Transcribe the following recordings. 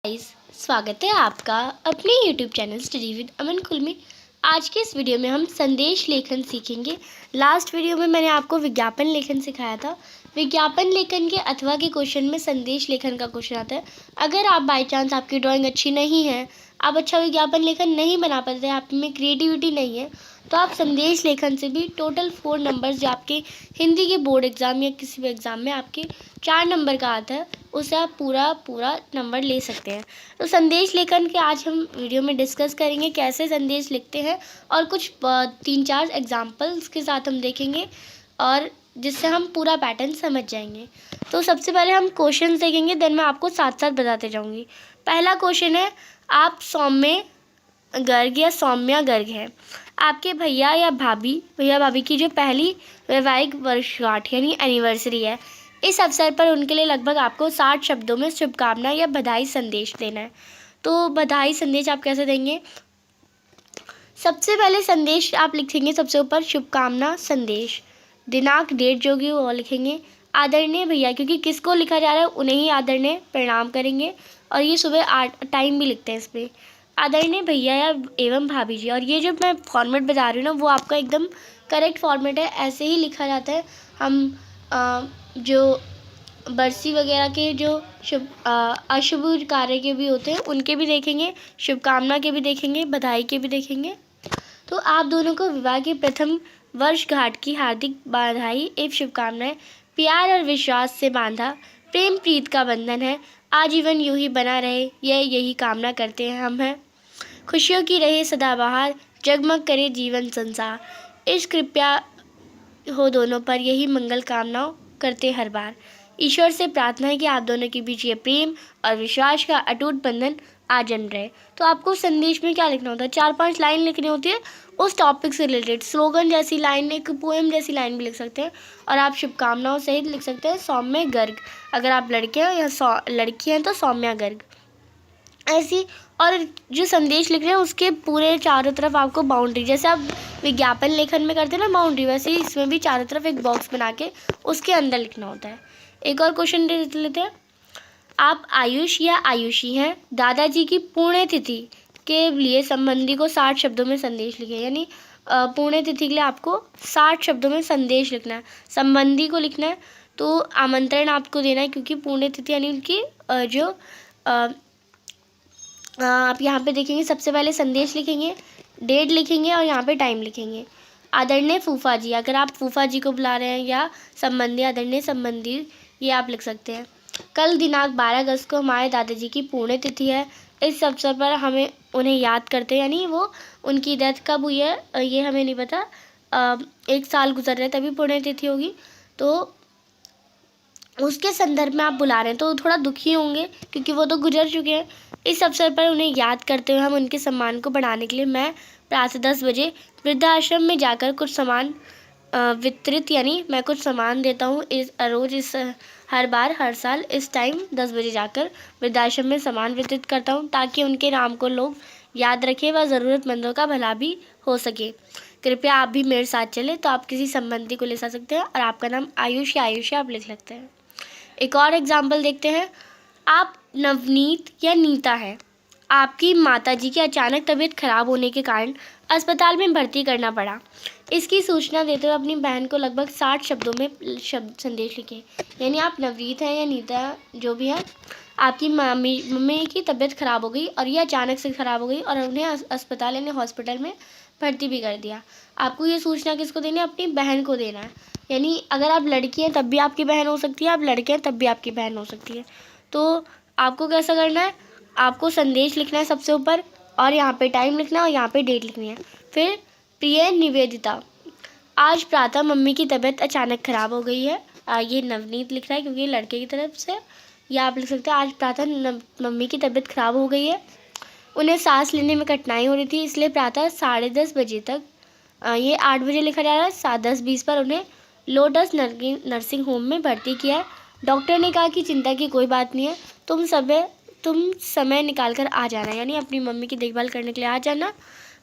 Guys, स्वागत है आपका अपने YouTube चैनल स्टडी विद अमन कुल में। आज के इस वीडियो में हम संदेश लेखन सीखेंगे। लास्ट वीडियो में मैंने आपको विज्ञापन लेखन सिखाया था। विज्ञापन लेखन के अथवा के क्वेश्चन में संदेश लेखन का क्वेश्चन आता है। अगर आप बाई चांस आपकी ड्राइंग अच्छी नहीं है, आप अच्छा विज्ञापन लेखन नहीं बना पाते, आप में क्रिएटिविटी नहीं है, तो आप संदेश लेखन से भी टोटल 4 नंबर्स जो आपके हिंदी के बोर्ड एग्ज़ाम या किसी भी एग्ज़ाम में आपके 4 नंबर का आता है, उससे आप पूरा नंबर ले सकते हैं। तो संदेश लेखन के आज हम वीडियो में डिस्कस करेंगे कैसे संदेश लिखते हैं, और कुछ 3-4 एग्जाम्पल्स के साथ हम देखेंगे, और जिससे हम पूरा पैटर्न समझ जाएंगे। तो सबसे पहले हम क्वेश्चन देखेंगे, देन मैं आपको साथ साथ बताते जाऊँगी। पहला क्वेश्चन है, आप सौम्य गर्ग या सौम्या गर्ग है। आपके भैया भाभी की जो पहली वैवाहिक वर्षगांठ यानी एनिवर्सरी है, इस अवसर पर उनके लिए लगभग आपको 60 शब्दों में शुभकामना या बधाई संदेश देना है। तो बधाई संदेश आप कैसे देंगे? सबसे पहले संदेश आप लिखेंगे सबसे ऊपर शुभकामना संदेश, दिनांक डेट जो कि वो लिखेंगे। आदरणीय भैया, क्योंकि किसको लिखा जा रहा है उन्हें ही आदरणीय प्रणाम करेंगे, और ये सुबह 8 टाइम भी लिखते हैं इस पर। आदरणीय भैया या एवं भाभी जी, और ये जो मैं फॉर्मेट बता रही हूँ ना, वो आपका एकदम करेक्ट फॉर्मेट है, ऐसे ही लिखा जाता है। हम जो बरसी वगैरह के जो अशुभ कार्य के भी होते हैं उनके भी देखेंगे, शुभकामना के भी देखेंगे, बधाई के भी देखेंगे। तो आप दोनों को विवाह की प्रथम वर्षगांठ की हार्दिक बधाई एवं शुभकामनाएं। प्यार और विश्वास से बांधा प्रेम प्रीत का बंधन है, आजीवन यूं ही बना रहे, यही कामना करते हैं हम हैं। खुशियों की रहे सदाबहार, जगमग करे जीवन संसार, इस कृपया हो दोनों पर, यही मंगल कामनाओं करते हर बार। ईश्वर से प्रार्थना है कि आप दोनों के बीच ये प्रेम और विश्वास का अटूट बंधन आजन्म रहे। तो आपको संदेश में क्या लिखना होता है? 4-5 लाइन लिखनी होती है उस टॉपिक से रिलेटेड। स्लोगन जैसी लाइन, एक पोएम जैसी लाइन भी लिख सकते हैं, और आप शुभकामनाओं सहित लिख सकते हैं सौम्य गर्ग। अगर आप लड़के हैं या लड़की हैं तो सौम्या गर्ग ऐसी। और जो संदेश लिख रहे हैं उसके पूरे चारों तरफ आपको बाउंड्री, जैसे आप विज्ञापन लेखन में करते हैं ना बाउंड्री, वैसे ही इसमें भी चारों तरफ एक बॉक्स बना के उसके अंदर लिखना होता है। एक और क्वेश्चन देख लेते हैं। आप आयुष या आयुषी हैं। दादाजी की पुण्यतिथि के लिए संबंधी को 60 शब्दों में संदेश लिखें। यानी पुण्यतिथि के लिए आपको 60 शब्दों में संदेश लिखना है, संबंधी को लिखना है, तो आमंत्रण आपको देना है, क्योंकि पुण्यतिथि यानी उनकी जो आप यहाँ पे देखेंगे सबसे पहले संदेश लिखेंगे, डेट लिखेंगे, और यहाँ पे टाइम लिखेंगे। आदरणीय फूफा जी, अगर आप फूफा जी को बुला रहे हैं, या संबंधी, आदरणीय संबंधी, ये आप लिख सकते हैं। कल दिनांक 12 अगस्त को हमारे दादाजी की पुण्यतिथि है। इस अवसर पर हमें उन्हें याद करते हैं, यानी वो उनकी डेथ कब हुई है ये हमें नहीं पता, 1 साल गुजर रहे तभी पुण्यतिथि होगी, तो उसके संदर्भ में आप बुला रहे हैं, तो थोड़ा दुखी होंगे क्योंकि वो तो गुजर चुके हैं। इस अवसर पर उन्हें याद करते हुए हम उनके सम्मान को बढ़ाने के लिए मैं प्रातः 10 बजे वृद्धाश्रम में जाकर कुछ सामान वितरित, यानी मैं कुछ सामान देता हूँ रोज़, हर साल इस टाइम 10 बजे जाकर वृद्धाश्रम में सामान वितरित करता हूँ, ताकि उनके नाम को लोग याद रखें व ज़रूरतमंदों का भला भी हो सके। कृपया आप भी मेरे साथ चलें। तो आप किसी संबंधी को ले सकते हैं, और आपका नाम आयुष या आयुषी आप लिख सकते हैं। एक और एग्जाम्पल देखते हैं। आप नवनीत या नीता हैं। आपकी माताजी की अचानक तबीयत खराब होने के कारण अस्पताल में भर्ती करना पड़ा। इसकी सूचना देते हुए अपनी बहन को लगभग 60 शब्दों में संदेश लिखें। यानी आप नवनीत हैं या नीता जो भी है, आपकी मम्मी की तबीयत खराब हो गई, और ये अचानक से खराब हो गई, और उन्हें अस्पताल यानी हॉस्पिटल में भर्ती भी कर दिया। आपको ये सूचना किसको देनी है? अपनी बहन को देना है। यानी अगर आप लड़की हैं तब भी आपकी बहन हो सकती है, आप लड़के हैं तब भी आपकी बहन हो सकती है। तो आपको कैसा करना है? आपको संदेश लिखना है सबसे ऊपर, और यहाँ पे टाइम लिखना है, और यहाँ पे डेट लिखनी है। फिर प्रिय निवेदिता, आज प्रातः मम्मी की तबीयत अचानक ख़राब हो गई है। ये नवनीत लिख रहा है क्योंकि ये लड़के की तरफ से, या आप लिख सकते हैं आज प्रातः मम्मी की तबीयत ख़राब हो गई है, उन्हें सांस लेने में कठिनाई हो रही थी, इसलिए प्रातः 10:30 बजे तक, ये 8 बजे लिखा जा रहा है, 10:20 पर उन्हें लोटस नर्सिंग होम में भर्ती किया है। डॉक्टर ने कहा कि चिंता की कोई बात नहीं है, तुम समय निकाल कर आ जाना, यानी अपनी मम्मी की देखभाल करने के लिए आ जाना।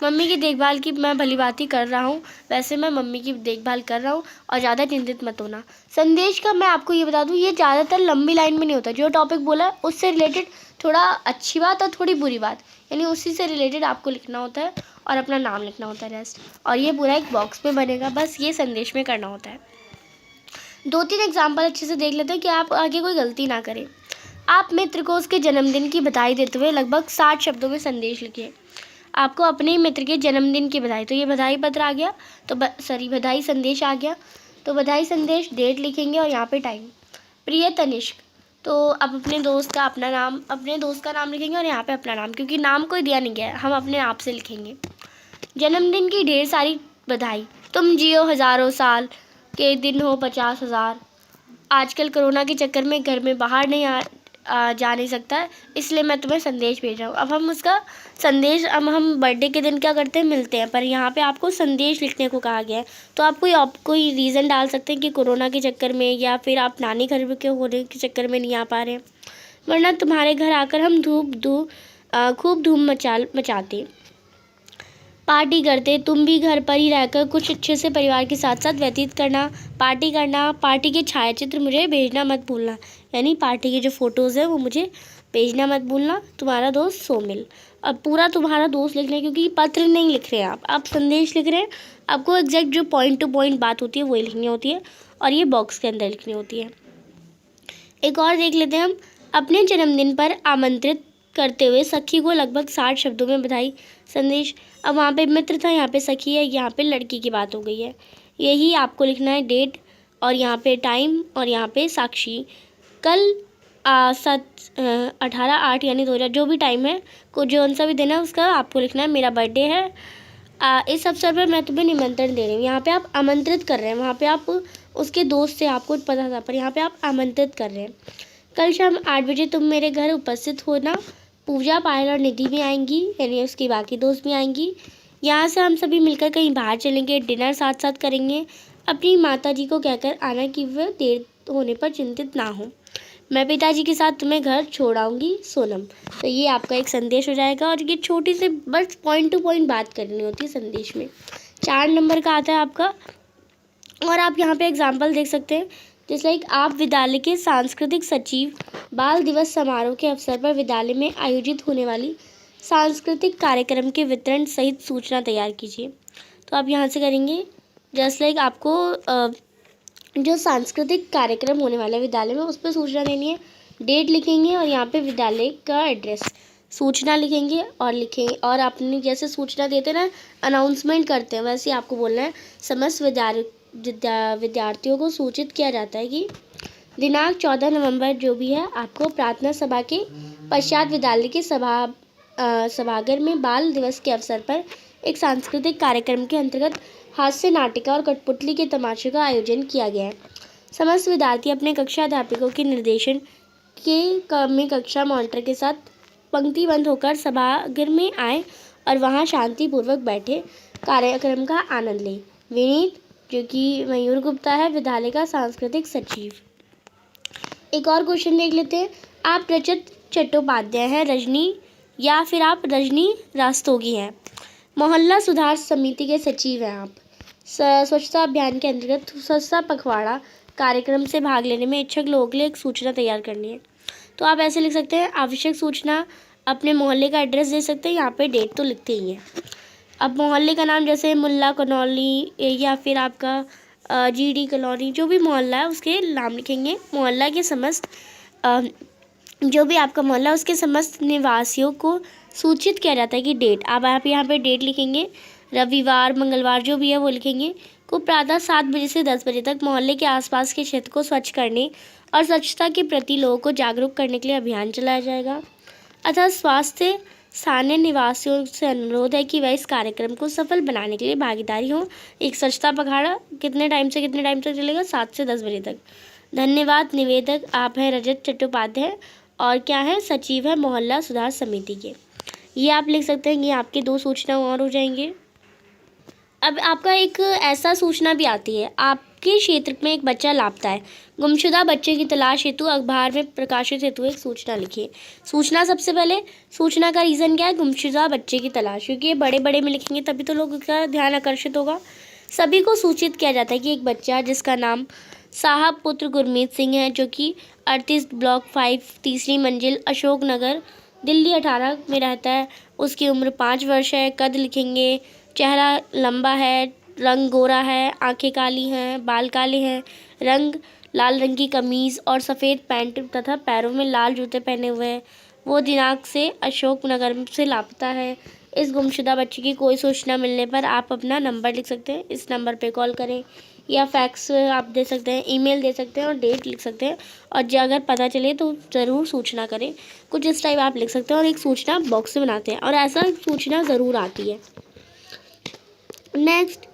मम्मी की देखभाल की मैं भलीभांति कर रहा हूँ, वैसे मैं मम्मी की देखभाल कर रहा हूँ, और ज़्यादा चिंतित मत होना। संदेश का मैं आपको ये बता दूँ, ये ज़्यादातर लंबी लाइन में नहीं होता, जो टॉपिक बोला है उससे रिलेटेड थोड़ा अच्छी बात और थोड़ी बुरी बात, यानी उसी से रिलेटेड आपको लिखना होता है और अपना नाम लिखना होता है रेस्ट। और ये पूरा एक बॉक्स में बनेगा, बस ये संदेश में करना होता है। 2-3 एग्जाम्पल अच्छे से देख लेते हैं कि आप आगे कोई गलती ना करें। आप मित्र को उसके जन्मदिन की बधाई देते हुए लगभग 60 शब्दों में संदेश लिखिए। आपको अपने ही मित्र के जन्मदिन की बधाई, तो ये बधाई पत्र आ गया, तो बधाई संदेश आ गया, तो बधाई संदेश, डेट लिखेंगे और यहाँ पे टाइम। प्रिय तनिष्क, तो अब अपने दोस्त का नाम लिखेंगे और यहाँ पे अपना नाम, क्योंकि नाम कोई दिया नहीं गया है, हम अपने आप से लिखेंगे। जन्मदिन की ढेर सारी बधाई, तुम जियो हज़ारों साल, के दिन हो 50,000। आजकल कोरोना के चक्कर में घर में बाहर नहीं जा नहीं सकता है, इसलिए मैं तुम्हें संदेश भेज रहा हूँ। अब हम उसका संदेश, अब हम बर्थडे के दिन क्या करते हैं, मिलते हैं, पर यहाँ पे आपको संदेश लिखने को कहा गया है। तो आप कोई रीज़न डाल सकते हैं कि कोरोना के चक्कर में, या फिर आप नानी घर के होने के चक्कर में नहीं आ पा रहे हैं, वरना तुम्हारे घर आकर हम खूब धूम मचाते, पार्टी करते। तुम भी घर पर ही रहकर कुछ अच्छे से परिवार के साथ साथ व्यतीत करना, पार्टी करना। पार्टी के छायाचित्र मुझे भेजना मत भूलना, यानी पार्टी के जो फ़ोटोज़ हैं वो मुझे भेजना मत भूलना। तुम्हारा दोस्त सोमिल। अब पूरा तुम्हारा दोस्त लिख रहे हैं, क्योंकि पत्र नहीं लिख रहे हैं आप संदेश लिख रहे हैं। आपको एग्जैक्ट जो पॉइंट टू पॉइंट बात होती है वही लिखनी होती है, और ये बॉक्स के अंदर लिखनी होती है। एक और देख लेते हैं हम। अपने जन्मदिन पर आमंत्रित करते हुए सखी को लगभग 60 शब्दों में बधाई संदेश। अब वहाँ पे मित्र था, यहाँ पे सखी है, यहाँ पे लड़की की बात हो गई है। यही आपको लिखना है, डेट, और यहाँ पे टाइम, और यहाँ पे साक्षी। कल 18/8 यानी 2000, जो भी टाइम है, को जो सा भी दिन है उसका आपको लिखना है। मेरा बर्थडे है, इस अवसर पर मैं तुम्हें निमंत्रण दे रही हूँ। यहाँ पे आप आमंत्रित कर रहे हैं, वहाँ पे आप उसके दोस्त से आपको पता था, पर यहाँ पे आप आमंत्रित कर रहे हैं। कल शाम 8 बजे तुम मेरे घर उपस्थित होना। पूजा, पायल और निधि भी आएंगी, यानी उसकी बाकी दोस्त भी आएंगी। यहाँ से हम सभी मिलकर कहीं बाहर चलेंगे, डिनर साथ साथ करेंगे। अपनी माताजी को कहकर आना कि वह देर होने पर चिंतित ना हो। मैं पिताजी के साथ तुम्हें घर छोड़ आऊँगी, सोनम। तो ये आपका एक संदेश हो जाएगा, और ये छोटी से बस पॉइंट टू पॉइंट बात करनी होती है संदेश में। 4 नंबर का आता है आपका। और आप यहाँ पे एग्जाम्पल देख सकते हैं, जैसे लाइक आप विद्यालय के सांस्कृतिक सचिव, बाल दिवस समारोह के अवसर पर विद्यालय में आयोजित होने वाली सांस्कृतिक कार्यक्रम के वितरण सहित सूचना तैयार कीजिए। तो आप यहाँ से करेंगे, जस्ट लाइक आपको जो सांस्कृतिक कार्यक्रम होने वाला है विद्यालय में, उस पर सूचना देनी है। डेट लिखेंगे और यहाँ पे विद्यालय का एड्रेस, सूचना लिखेंगे और आपने जैसे सूचना देते ना, अनाउंसमेंट करते हैं, वैसे ही आपको बोलना है। समस्त विद्यार्थियों को सूचित किया जाता है कि दिनांक 14 नवंबर जो भी है, आपको प्रार्थना सभा के पश्चात विद्यालय के सभागार में बाल दिवस के अवसर पर एक सांस्कृतिक कार्यक्रम के अंतर्गत हास्य नाटिका और कठपुतली के तमाशे का आयोजन किया गया है। समस्त विद्यार्थी अपने कक्षा अध्यापकों के निर्देशन के क्रम में कक्षा मॉनिटर के साथ पंक्तिबद्ध होकर सभागार में आए और वहां शांतिपूर्वक बैठे कार्यक्रम का आनंद लें। विनीत, जो कि मयूर गुप्ता है, विद्यालय का सांस्कृतिक सचिव। एक और क्वेश्चन देख लेते हैं। आप रजत चट्टोपाध्याय हैं, रजनी, या फिर आप रजनी रास्तोगी हैं। मोहल्ला सुधार समिति के सचिव हैं आप। स्वच्छता अभियान के अंतर्गत स्वच्छता पखवाड़ा कार्यक्रम से भाग लेने में इच्छुक लोगों के लिए एक सूचना तैयार करनी है। तो आप ऐसे लिख सकते हैं, आवश्यक सूचना, अपने मोहल्ले का एड्रेस दे सकते हैं, यहाँ पे डेट तो लिखते ही हैं। अब मोहल्ले का नाम जैसे मुल्ला कॉलोनी, या फिर आपका GD कॉलोनी, जो भी मोहल्ला है उसके नाम लिखेंगे। मोहल्ला के समस्त जो भी आपका मोहल्ला, उसके समस्त निवासियों को सूचित किया जाता है कि डेट, अब आप यहाँ पे डेट लिखेंगे। रविवार, मंगलवार जो भी है वो लिखेंगे। को प्रातः 7 बजे से 10 बजे तक मोहल्ले के आसपास के क्षेत्र को स्वच्छ करने और स्वच्छता के प्रति लोगों को जागरूक करने के लिए अभियान चलाया जाएगा। अतः स्वास्थ्य स्थानीय निवासियों से अनुरोध है कि वह इस कार्यक्रम को सफल बनाने के लिए भागीदारी हो। एक स्वच्छता पखवाड़ा कितने टाइम से कितने टाइम तक चलेगा? 7 से 10 बजे तक। धन्यवाद। निवेदक आप हैं रजत चट्टोपाध्याय, और क्या है, सचिव है मोहल्ला सुधार समिति के। ये आप लिख सकते हैं। ये आपकी 2 सूचना और हो जाएंगे। अब आपका एक ऐसा सूचना भी आती है, आपके क्षेत्र में एक बच्चा लापता है, गुमशुदा बच्चे की तलाश हेतु अखबार में प्रकाशित हेतु एक सूचना लिखिए। सूचना, सबसे पहले सूचना का रीज़न क्या है? गुमशुदा बच्चे की तलाश, क्योंकि ये बड़े बड़े में लिखेंगे तभी तो लोगों का ध्यान आकर्षित होगा। सभी को सूचित किया जाता है कि एक बच्चा जिसका नाम साहब पुत्र गुरमीत सिंह है, जो कि 38 ब्लॉक 5 तीसरी मंजिल अशोक नगर दिल्ली 18 में रहता है। उसकी उम्र 5 वर्ष है। कद लिखेंगे, चेहरा लंबा है, रंग गोरा है, आंखें काली हैं, बाल काले हैं, रंग लाल रंग की कमीज़ और सफ़ेद पैंट तथा पैरों में लाल जूते पहने हुए हैं। वो दिनांक से अशोक नगर से लापता है। इस गुमशुदा बच्चे की कोई सूचना मिलने पर आप अपना नंबर लिख सकते हैं, इस नंबर पे कॉल करें या फैक्स आप दे सकते हैं, ईमेल दे सकते हैं और डेट लिख सकते हैं। और जो अगर पता चले तो ज़रूर सूचना करें। कुछ इस टाइप आप लिख सकते हैं और एक सूचना बॉक्स में बनाते हैं और ऐसा सूचना ज़रूर आती है। नेक्स्ट,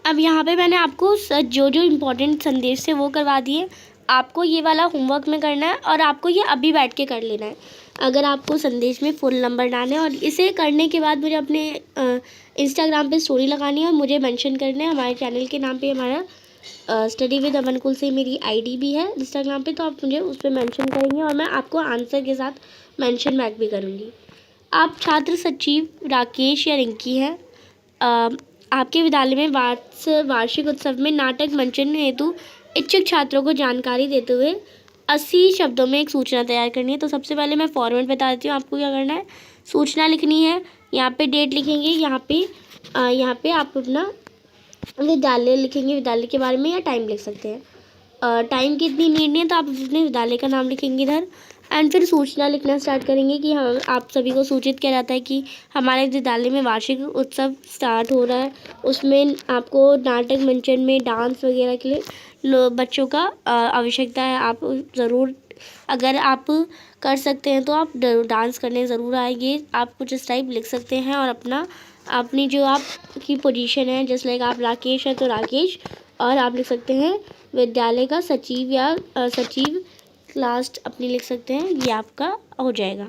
अब यहाँ पे मैंने आपको जो जो इम्पोर्टेंट संदेश थे वो करवा दिए। आपको ये वाला होमवर्क में करना है और आपको ये अभी बैठ के कर लेना है। अगर आपको संदेश में फुल नंबर डालना है और इसे करने के बाद मुझे अपने इंस्टाग्राम पे स्टोरी लगानी है और मुझे मेंशन करना है। हमारे चैनल के नाम पे हमारा स्टडी विद अमन कुल से मेरी आईडी भी है इंस्टाग्राम पे, तो आप मुझे उस पर मेंशन करेंगे और मैं आपको आंसर के साथ मेंशन बैक भी करूँगी। आप छात्र सचिव राकेश या रिंकी हैं। आपके विद्यालय में वार्षिक उत्सव में नाटक मंचन हेतु इच्छुक छात्रों को जानकारी देते हुए 80 शब्दों में एक सूचना तैयार करनी है। तो सबसे पहले मैं फॉर्मेट बता देती हूँ आपको क्या करना है। सूचना लिखनी है, यहाँ पे डेट लिखेंगे, यहाँ पे आप अपना विद्यालय लिखेंगे, विद्यालय के बारे में, या टाइम लिख सकते हैं। टाइम की इतनी नीड नहीं है तो आप अपने विद्यालय का नाम लिखेंगे इधर। एंड फिर सूचना लिखना स्टार्ट करेंगे कि हम आप सभी को सूचित किया जाता है कि हमारे विद्यालय में वार्षिक उत्सव स्टार्ट हो रहा है। उसमें आपको नाटक मंचन में डांस वगैरह के लिए बच्चों का आवश्यकता है। आप ज़रूर, अगर आप कर सकते हैं तो आप डांस करने ज़रूर आएंगे। आप कुछ इस टाइप लिख सकते हैं और अपनी जो आपकी पोजीशन है, जैसे लाइक आप राकेश हैं तो राकेश, और आप लिख सकते हैं विद्यालय का सचिव या सचिव लास्ट अपनी लिख सकते हैं। ये आपका हो जाएगा।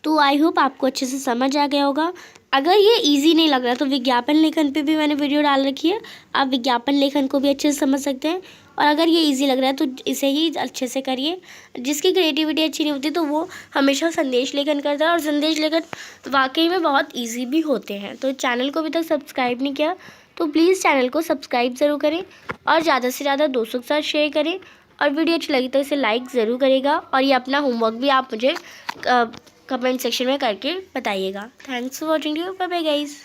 तो आई होप आपको अच्छे से समझ आ गया होगा। अगर ये इजी नहीं लग रहा तो विज्ञापन लेखन पे भी मैंने वीडियो डाल रखी है, आप विज्ञापन लेखन को भी अच्छे से समझ सकते हैं। और अगर ये इजी लग रहा है तो इसे ही अच्छे से करिए। जिसकी क्रिएटिविटी अच्छी नहीं होती तो वो हमेशा संदेश लेखन करता है, और संदेश लेखन वाकई में बहुत ईजी भी होते हैं। तो चैनल को अभी तक सब्सक्राइब नहीं किया तो प्लीज़ चैनल को सब्सक्राइब ज़रूर करें और ज़्यादा से ज़्यादा दोस्तों के साथ शेयर करें। और वीडियो अच्छी लगी तो इसे लाइक ज़रूर करेगा, और ये अपना होमवर्क भी आप मुझे कमेंट सेक्शन में करके बताइएगा। Thanks for watching, bye bye guys.